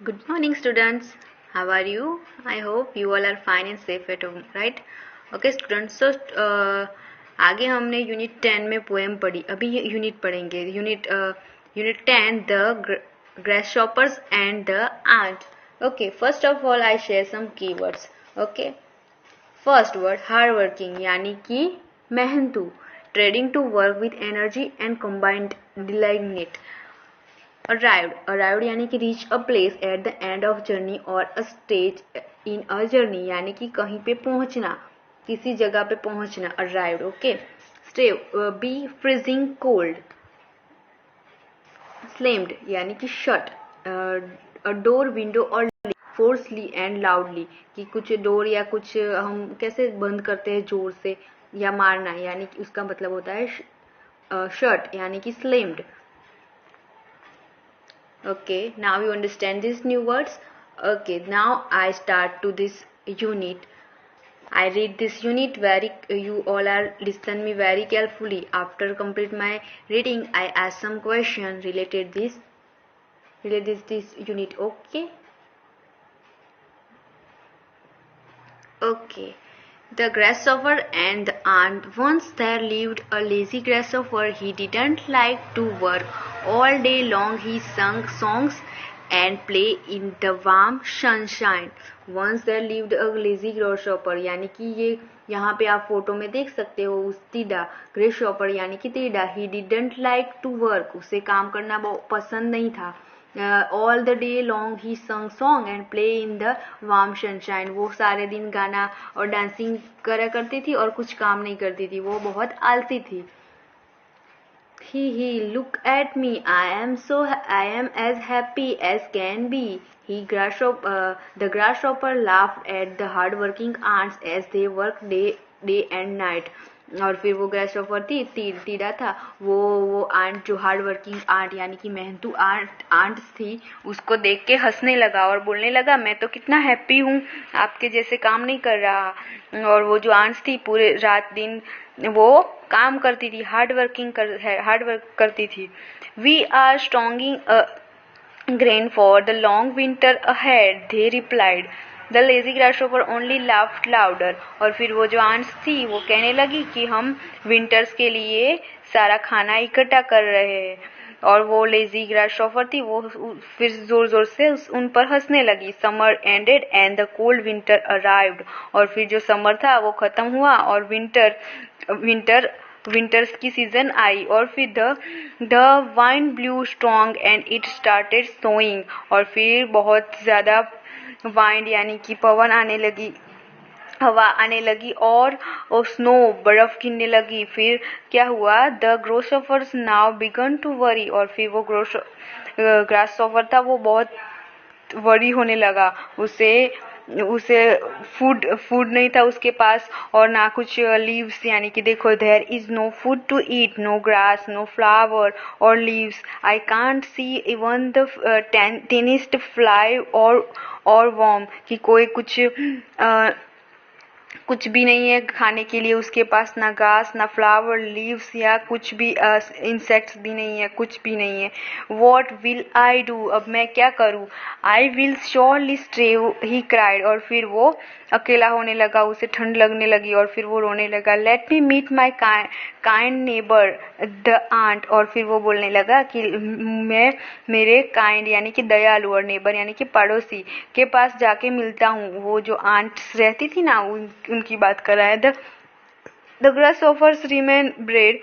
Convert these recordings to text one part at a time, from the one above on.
Good morning, students. How are you? I hope you all are fine and safe at home, right? Okay, students. So, आगे हमने unit 10 में poem पढ़ी. अभी unit पढ़ेंगे. Unit 10, the grasshoppers and the ant. Okay, first of all, I share some keywords. Okay, first word hardworking यानी कि मेहनतू. Trading to work with energy and combined delignate. Arrived यानी कि reach a place at the end of journey और अ stage in a journey यानी कि कहीं पे पहुंचना, किसी जगह पे पहुंचना. Arrived. Okay. Stay. Be freezing cold. Slammed यानी कि शट. अ डोर, विंडो और फोर्सली एंड लाउडली कि कुछ डोर या कुछ हम कैसे बंद करते हैं जोर से या मारना, यानी कि उसका मतलब होता है शट यानी कि स्लेम्ड. Okay, now you understand these new words. Okay, now I start to this unit. I read this unit you all are listen me very carefully. After complete my reading, I ask some question related this unit. Okay. Okay. The grasshopper and the ant. Once there lived a lazy grasshopper. He didn't like to work. All day long he sang songs and play in the warm sunshine. Once there lived a lazy grasshopper यानी कि ये यहाँ पे आप photo में देख सकते हो उस तीड़ा. ग्रेसहॉपर यानी कि तीड़ा. He didn't like to work. उसे काम करना बहुत पसंद नहीं था. ऑल द डे लॉन्ग ही संग song and play in the warm sunshine. वो सारे दिन गाना और डांसिंग करा करती थी और कुछ काम नहीं करती थी. वो बहुत आलसी थी. He look at me. I am as happy as can be. The grasshopper laughed at the hardworking ants as they worked day and night. और फिर वो ग्रेसहॉपर थी, तीड़ा था, वो आंट जो हार्ड वर्किंग आंट यानी कि मेहनतू आंट थी, उसको देख के हंसने लगा और बोलने लगा मैं तो कितना हैप्पी हूँ, आपके जैसे काम नहीं कर रहा. और वो जो आंट्स थी पूरे रात दिन वो काम करती थी, हार्ड वर्क करती थी. We are storing grain for the long winter ahead, they replied. The lazy grasshopper only laughed louder. और फिर वो जो आंट्स थी वो कहने लगी कि हम विंटर्स के लिए सारा खाना इकट्ठा कर रहे हैं. और वो लेजी ग्रासहॉपर थी वो फिर जोर जोर से उन पर हंसने लगी. Summer ended and the cold winter arrived. और फिर जो समर था वो खत्म हुआ और विंटर्स की सीजन आई. और फिर the wind blue strong and it started snowing. और फिर बहुत ज़्यादा वाइंड यानी कि पवन आने लगी, हवा आने लगी और स्नो बर्फ गिरने लगी. फिर क्या हुआ? The grasshoppers now began to worry. और फिर वो ग्रासहॉपर था वो बहुत वरी होने लगा. उसे फूड नहीं था उसके पास और ना कुछ लीव्स, यानी कि देखो there is no food to eat, no grass, no flower और leaves. I can't see even the tiniest fly और वॉर्म कि कोई कुछ भी नहीं है खाने के लिए उसके पास, ना घास ना फ्लावर लीव्स या कुछ भी इंसेक्ट्स भी नहीं है, कुछ भी नहीं है. What will I do? अब मैं क्या करूँ? I will surely stay, he cried. और फिर वो अकेला होने लगा, उसे ठंड लगने लगी और फिर वो रोने लगा. Let me meet my kind neighbour the ant. और फिर वो बोलने लगा कि मैं मेरे काइंड यानी कि दयालु और नेबर यानी कि पड़ोसी के पास जाके मिलता हूँ. वो जो आंट रहती थी ना उनकी बात कर रहा है. The grasshoppers remain bread.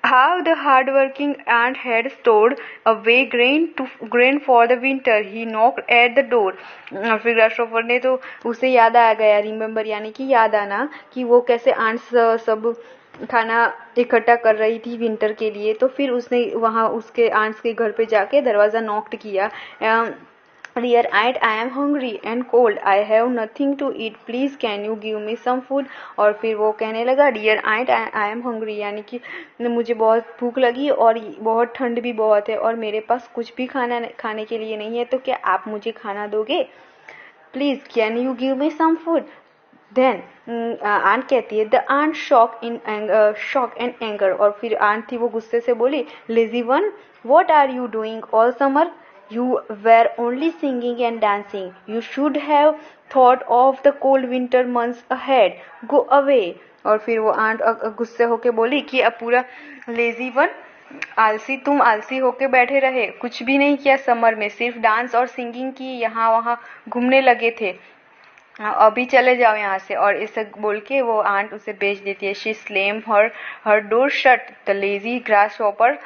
How the hard-working ant had stored away grain for the winter. He knocked at the door. और फिर ग्रासहॉपर ने तो उसे याद आ गया, रिमेम्बर यानी कि याद आना, कि वो कैसे आंट्स सब खाना इकट्ठा कर रही थी विंटर के लिए. तो फिर उसने वहाँ उसके आंट्स के घर पे जाके दरवाज़ा नॉक किया. Dear aunt, I am hungry and cold. I have nothing to eat. Please can you give me some food? और फिर वो कहने लगा Dear aunt, I am hungry यानी कि मुझे बहुत भूख लगी और बहुत ठंड भी बहुत है और मेरे पास कुछ भी खाने के लिए नहीं है, तो क्या आप मुझे खाना दोगे? Please can you give me some food? Then ant कहती है the ant shock and anger. और फिर आंट थी वो गुस्से से बोली Lazy one, what are you doing all summer? You were only singing and dancing. You should have thought of the cold winter months ahead. Go away. और फिर वो आंट गुस्से होके बोली कि अब पूरा लेजी वन, आलसी, तुम आलसी होके बैठे रहे, कुछ भी नहीं किया समर में, सिर्फ डांस और सिंगिंग की, यहाँ वहाँ घूमने लगे थे, अभी चले जाओ यहाँ से। और इसे बोल के वो आंट उसे बेच देती है। She slam her door shut, the lazy grasshopper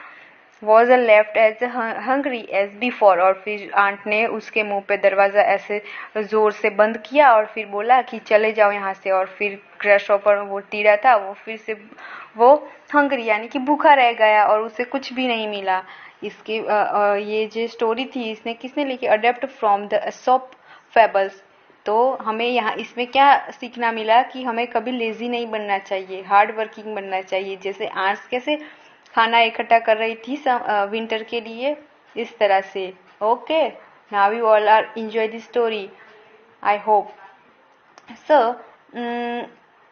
was left as hungry as before. और फिर आंट ने उसके मुंह पे दरवाज़ा ऐसे ज़ोर से बंद किया और फिर बोला कि चले जाओ यहाँ से। और फिर ग्रास हॉपर, वो टीड़ा था, वो फिर से वो हंग्री यानी कि भूखा रह गया और उसे कुछ भी नहीं मिला। इसके ये जो स्टोरी थी इसने किसने लिखी? Adapt from the Aesop fables. तो हमें यहाँ इसमें क्या सीखना मिला कि हमें कभी लेजी नहीं बनना चाहिए, हार्ड वर्किंग बनना चाहिए। जैसे आंट्स कैसे खाना इकट्ठा कर रही थी विंटर के लिए, इस तरह से। Okay, now you all are enjoy the story, I hope. So,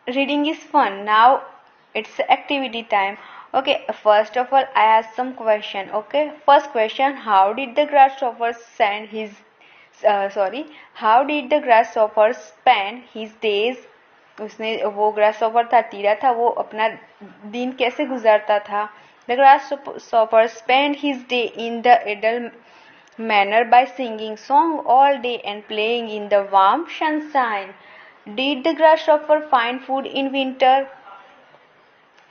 reading is fun. Now it's activity time. Okay, first of all I ask some question. Okay, first question, how did the grasshopper how did the grasshopper spend his days? उसने, वो grasshopper था, टीड़ा था, वो अपना दिन कैसे गुजारता था? The grasshopper spent his day in the idle manner by singing song all day and playing in the warm sunshine. Did the grasshopper find food in winter?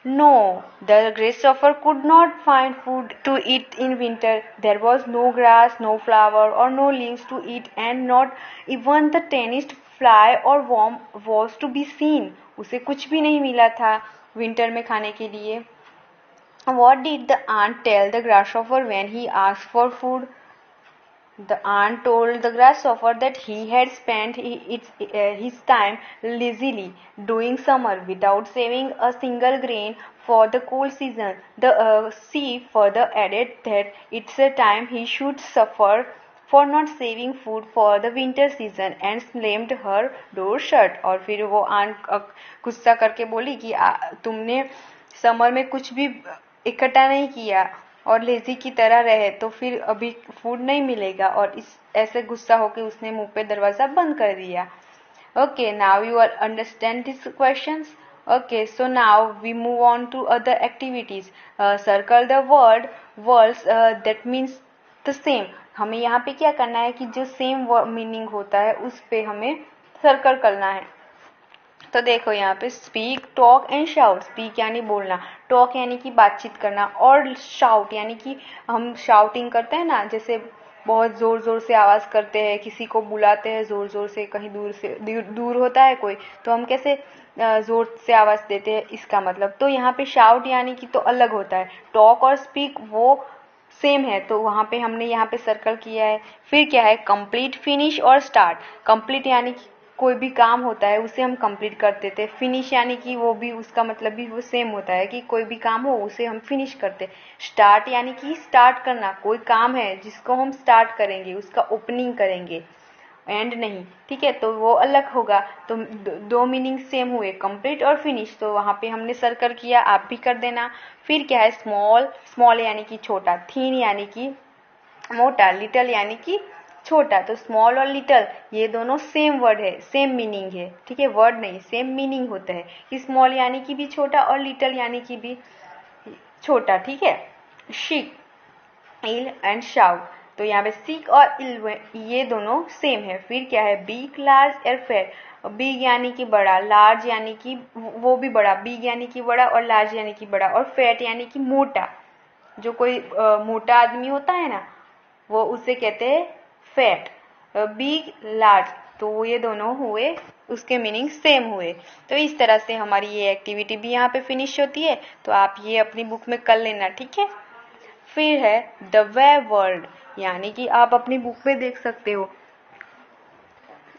No, the grasshopper could not find food to eat in winter. There was no grass, no flower, or no leaves to eat, and not even the tiniest fly or worm was to be seen. उसे कुछ भी नहीं मिला था winter में खाने के लिए. What did the ant tell the grasshopper when he asked for food? The ant told the grasshopper that he had spent his time lazily during summer without saving a single grain for the cold season. The sea further added that it's a time he should suffer for not saving food for the winter season and slammed her door shut. और फिर वो aunt गुस्सा करके बोली कि तुमने summer में कुछ भी इकट्ठा नहीं किया और लेजी की तरह रहे तो फिर अभी फूड नहीं मिलेगा। और इस ऐसे गुस्सा होकर उसने मुंह पे दरवाजा बंद कर दिया। Okay, now you are understand this questions. Okay, so now we move on to other activities. Circle the words that means the same. हमें यहाँ पे क्या करना है कि जो सेम मीनिंग होता है उस पे हमें सर्कल करना है. तो देखो यहाँ पे speak, talk and shout. Speak यानी बोलना, टॉक यानी कि बातचीत करना, और शाउट यानी कि हम शाउटिंग करते हैं ना, जैसे बहुत ज़ोर ज़ोर से आवाज़ करते हैं, किसी को बुलाते हैं ज़ोर ज़ोर से, कहीं दूर होता है कोई, तो हम कैसे ज़ोर से आवाज़ देते हैं, इसका मतलब. तो यहाँ पे शाउट यानी कि तो अलग होता है, टॉक और स्पीक वो सेम है, तो वहाँ पे हमने यहाँ पे सर्कल किया है. फिर क्या है, कंप्लीट, फिनिश और स्टार्ट. कंप्लीट यानी कि कोई भी काम होता है उसे हम कंप्लीट कर देते हैं. फिनिश यानी कि वो भी, उसका मतलब भी वो सेम होता है कि कोई भी काम हो उसे हम फिनिश करते हैं. स्टार्ट यानी कि स्टार्ट करना, कोई काम है जिसको हम स्टार्ट करेंगे, उसका ओपनिंग करेंगे, एंड नहीं. ठीक है, तो वो अलग होगा. तो दो मीनिंग सेम हुए, कंप्लीट और फिनिश. तो वहाँ पे हमने सर्कल किया, आप भी कर देना. फिर क्या है, स्मॉल. स्मॉल यानी कि छोटा, थिन यानी कि मोटा, लिटल यानी कि छोटा. तो स्मॉल और लिटल ये दोनों सेम वर्ड है, सेम मीनिंग है. ठीक है, वर्ड नहीं, सेम मीनिंग होता है कि स्मॉल यानी कि भी छोटा और लिटल यानी कि भी छोटा. ठीक है, शीक, इल एंड शाउट. तो यहाँ पे सीक और इल ये दोनों सेम है. फिर क्या है, बिग, लार्ज और फेट. बिग यानी कि बड़ा, लार्ज यानी कि वो भी बड़ा, बिग यानी कि बड़ा और लार्ज यानी कि बड़ा, और फैट यानी कि मोटा. जो कोई मोटा आदमी होता है ना, वो उसे कहते हैं फैट. बिग, लार्ज, तो ये दोनों हुए, उसके मीनिंग सेम हुए. तो इस तरह से हमारी ये एक्टिविटी भी यहाँ पे फिनिश होती है. तो आप ये अपनी बुक में कर लेना. ठीक है. फिर है द वे वर्ल्ड, यानी कि आप अपनी बुक में देख सकते हो,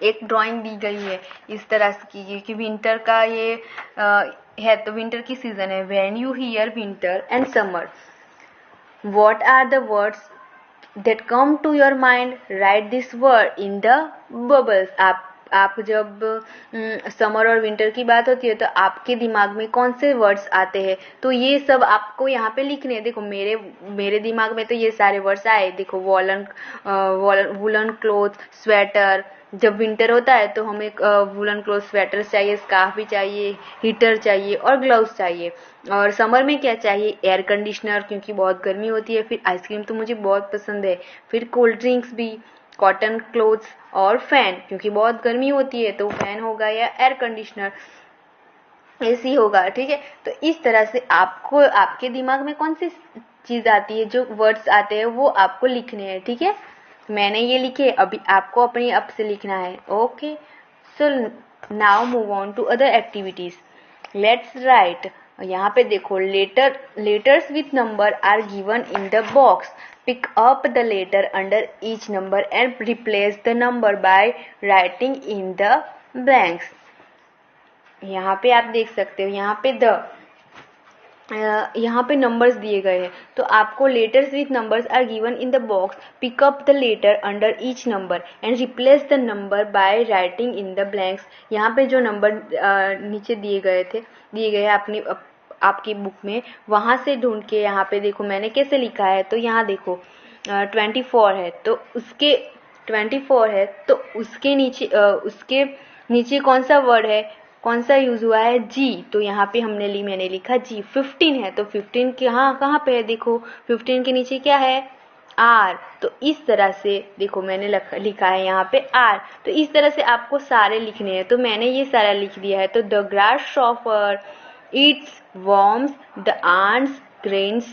एक ड्राइंग दी गई है इस तरह की कि विंटर का ये है, तो विंटर की सीजन है. When you hear winter and summer, what are the words that come to your mind? Write this word in the bubbles. आप आप जब समर और विंटर की बात होती है तो आपके दिमाग में कौन से वर्ड्स आते हैं, तो ये सब आपको यहाँ पे लिखने हैं। देखो मेरे दिमाग में तो ये सारे वर्ड्स आए। देखो वूलन क्लोथ, स्वेटर। जब विंटर होता है तो हमें वूलन क्लोथ, स्वेटर चाहिए, स्कार्फ भी चाहिए, हीटर चाहिए और ग्लव्स चाहिए। और समर में क्या चाहिए, एयर कंडीशनर, क्योंकि बहुत गर्मी होती है। फिर आइसक्रीम तो मुझे बहुत पसंद है। फिर कोल्ड ड्रिंक्स भी, कॉटन क्लोथ्स और फैन, क्योंकि बहुत गर्मी होती है तो फैन होगा या एयर कंडीशनर, एसी होगा। ठीक है, तो इस तरह से आपको आपके दिमाग में कौन सी चीज आती है, जो वर्ड्स आते हैं वो आपको लिखने हैं। ठीक है, मैंने ये लिखे, अभी आपको अपनी अप से लिखना है। Okay, so now move on to other activities. Let's write. यहाँ पे देखो, letters with number are given in the box. Pick up the letter under each number and replace the number by writing in the blanks. यहाँ पे आप देख सकते हो, यहाँ पे नंबर्स दिए गए हैं, तो आपको letters with numbers are given in the box. Pick up the letter under each number and replace the number by writing in the blanks. यहाँ पे जो नंबर नीचे दिए गए अपनी आपकी बुक में, वहां से ढूंढ के यहाँ पे देखो मैंने कैसे लिखा है। तो यहाँ देखो 24 है, तो उसके 24 है तो उसके नीचे कौन सा वर्ड है, कौन सा यूज हुआ है, जी। तो यहाँ पे मैंने लिखा जी। 15 है तो 15 कहाँ पे है, देखो 15 के नीचे क्या है, आर। तो इस तरह से देखो मैंने लिखा है यहाँ पे आर। तो इस तरह से आपको सारे लिखने हैं, तो मैंने ये सारा लिख दिया है। तो the grass shopper Yeats worms, the ants grins,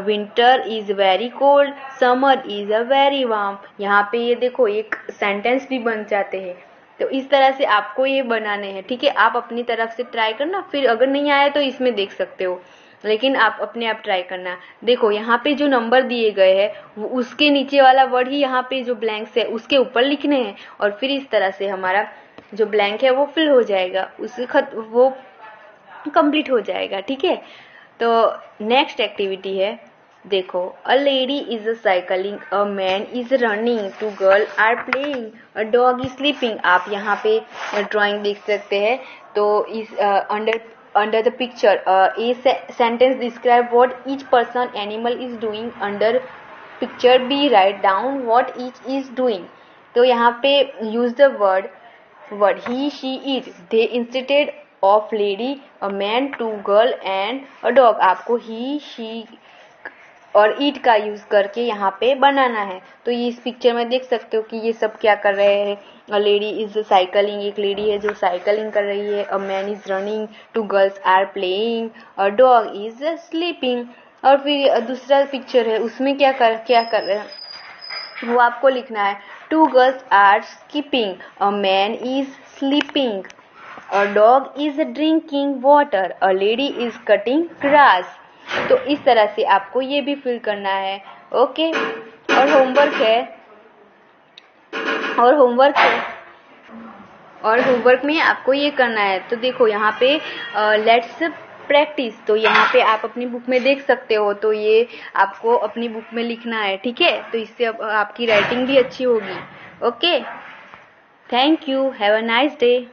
winter is very cold, summer is a very warm। यहाँ पे ये देखो एक सेंटेंस भी बन जाते हैं। तो इस तरह से आपको ये बनाने हैं। ठीक है, आप अपनी तरफ से ट्राई करना, फिर अगर नहीं आया तो इसमें देख सकते हो, लेकिन आप अपने आप ट्राई करना। देखो यहाँ पे जो नंबर दिए गए हैं उसके नीचे वाला वर्ड ही यहाँ पे जो ब्लैंक्स है उसके ऊपर लिखने हैं, और फिर इस तरह से हमारा जो ब्लैंक है वो फिल हो जाएगा, वो कंप्लीट हो जाएगा। ठीक है, तो नेक्स्ट एक्टिविटी है, देखो a lady is cycling, a man is running, two girl are playing, a dog is sleeping. आप यहाँ पे ड्राइंग देख सकते हैं। तो इस under the picture A sentence describe what each person animal is doing. Under picture B write down what each is doing. तो यहाँ पे use the word he, she, it, they instead of lady, a man, two girl and a dog. आपको ही, she और ईट का use करके यहाँ पे बनाना है। तो ये इस पिक्चर में देख सकते हो कि ये सब क्या कर रहे हैं। अ लेडी इज साइकिलिंग, एक लेडी है जो साइकिलिंग कर रही है। A man is running, two girls are playing, a dog is sleeping. और फिर दूसरा पिक्चर है, उसमें क्या कर रहे हैं वो आपको लिखना है। Two girls are skipping, a man is sleeping, a dog is drinking water, a lady is cutting grass। तो इस तरह से आपको ये भी फिल करना है। ओके, और होमवर्क में आपको ये करना है। तो देखो यहाँ पे लेट्स प्रैक्टिस, तो यहाँ पे आप अपनी बुक में देख सकते हो। तो ये आपको अपनी बुक में लिखना है। ठीक है, तो इससे आपकी राइटिंग भी अच्छी होगी। Okay, thank you, have a nice day.